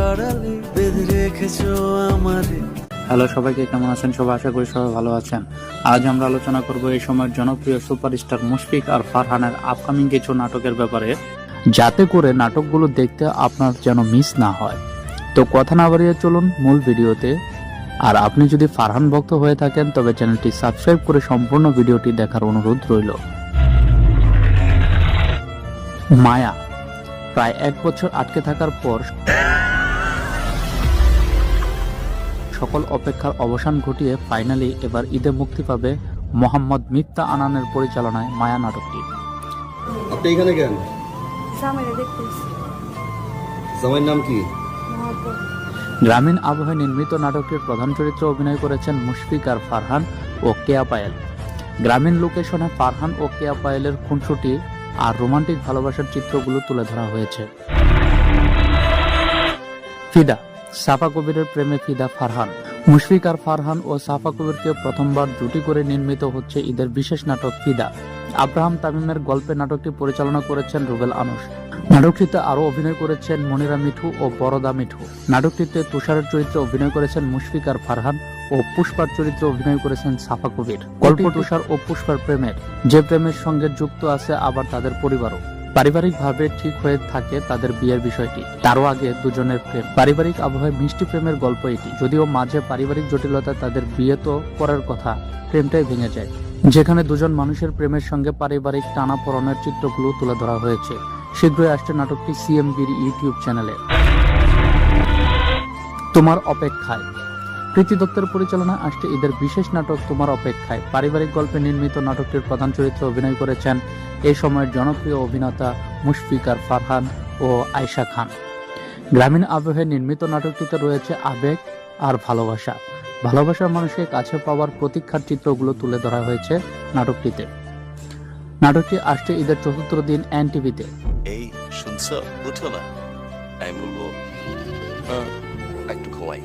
আড়ালে বেঁধে রেখেছো আমারে। হ্যালো সবাইকে, কেমন আছেন সবাই? আশা করি সবাই ভালো আছেন। আজ আমরা আলোচনা করব এই সময়ের জনপ্রিয় সুপারস্টার মুশফিক আর ফারহানের আপকামিং কিছু নাটকের ব্যাপারে, যাতে করে নাটকগুলো দেখতে আপনার যেন মিস না হয়। তো কথা না বাড়িয়ে চলুন মূল ভিডিওতে। আর আপনি যদি ফারহান ভক্ত হয়ে থাকেন তবে চ্যানেলটি সাবস্ক্রাইব করে সম্পূর্ণ ভিডিওটি দেখার অনুরোধ রইল। মায়া প্রায় 1 বছর আটকে থাকার পর সকল অপেক্ষার অবসান ঘটিয়ে ফাইনালি এবার ঈদে মুক্তি পাবে মোহাম্মদ মিফতা আনানের পরিচালনায় মায়া নাটকটি। আপনি এখানে কেন? জামাইরে দেখতেছি। জামাইয়ের নাম কি? মহাব্বত। গ্রামীণ আবহে নির্মিত নাটকটির প্রধান চরিত্রে অভিনয় করেছেন মুশফিক আর ফারহান ও কেয়া পায়েল। গ্রামীণ লোকেশনে ফারহান ও কেয়া পায়েলের খুনসুটি আর রোমান্টিক ভালোবাসার চিত্রগুলো তুলে ধরা হয়েছে। ফিদা, সাফা কবিরের প্রেমে ফিদা ফারহান। মুশফিক আর ফারহান ও সাফা কবিরকে প্রথমবার জুটি করে নির্মিত হচ্ছে ঈদের বিশেষ নাটক ফিদা। আব্রাহাম তামিমের গল্পে নাটকটি পরিচালনা করেছেন রুবেল আনুশ। নাটকটিতে আরও অভিনয় করেছেন মনিরা মিঠু ও বরদা মিঠু। নাটকটিতে তুষারের চরিত্রে অভিনয় করেছেন মুশফিক আর ফারহান ও পুষ্পার চরিত্রে অভিনয় করেছেন সাফা কবির। গল্প তুষার ও পুষ্পার প্রেমের, যে প্রেমের সঙ্গে যুক্ত আছে আবার তাদের পরিবারও। পারিবারিকভাবে ঠিক হয়ে থাকে তাদের বিয়ের বিষয়টি, তারও আগে দুজনের প্রেম। পারিবারিক আবহে মিষ্টি প্রেমের গল্প এটি, যদিও মাঝে পারিবারিক জটিলতা তাদের বিয়ে তো করার কথা, প্রেমটাই ভেঙে যায়, যেখানে দুজন মানুষের প্রেমের সঙ্গে পারিবারিক টানাপোড়েনের চিত্রগুলো তুলে ধরা হয়েছে। শীঘ্রই আসছে নাটকটি সিএমবির ইউটিউব চ্যানেলে। তোমার অপেক্ষায় প্রীতি দত্তের পরিচালনায় আসছে ঈদের বিশেষ নাটক তোমার অপেক্ষায়। পারিবারিক গল্পে নির্মিত নাটকটির প্রধান চরিত্রে অভিনয় করেছেন এই সময়ের জনপ্রিয় অভিনেতা মুশফিক আর ফারহান ও আয়েশা খান। গ্রামীণ আবহে নির্মিত নাটকটিতে রয়েছে আবেগ আর ভালোবাসা। ভালোবাসার মানুষকে কাছে পাওয়ার প্রতীক্ষার চিত্রগুলো তুলে ধরা হয়েছে নাটকটিতে। নাটকটি আসছে ঈদের ৪র্থ দিন এনটিভিতে। এই শুনছো, উঠো না। আমি বলবো একটু ঘুমাই।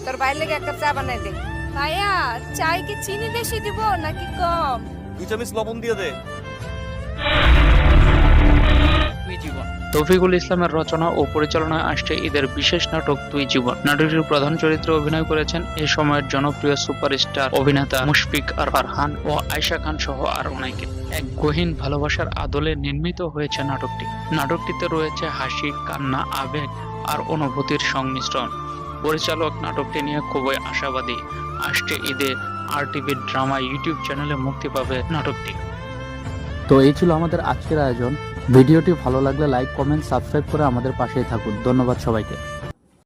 তোর বাইরে লেগে এক কাপ চা বানাই দে। ভাইয়া, চাই কি চিনি বেশি দিব নাকি কম? 2 চামচ লবণ দিয়ে দে। তৌফিকুল ইসলামের রচনা ও পরিচালনায় আসছে ঈদের বিশেষ নাটক তুই জীবন। নাটকটির প্রধান চরিত্রে অভিনয় করেছেন এই সময়ের জনপ্রিয় সুপারস্টার অভিনেতা মুশফিক আর ফারহান ও আয়েশা খান সহ আর অনেকে। এক গহীন ভালোবাসার আদলে নির্মিত হয়েছে নাটকটি। নাটকটিতে রয়েছে হাসি, কান্না, আবেগ আর অনুভূতির সংমিশ্রণ। পরিচালক নাটকটি নিয়ে খুবই আশাবাদী। আসছে ঈদে RTV ড্রামা ইউটিউব চ্যানেলে মুক্তি পাবে নাটকটি। তো এই ছিল আমাদের আজকের আয়োজন। ভিডিওটি ভালো লাগলে লাইক, কমেন্ট, সাবস্ক্রাইব করে আমাদের পাশেই থাকুন। ধন্যবাদ সবাইকে।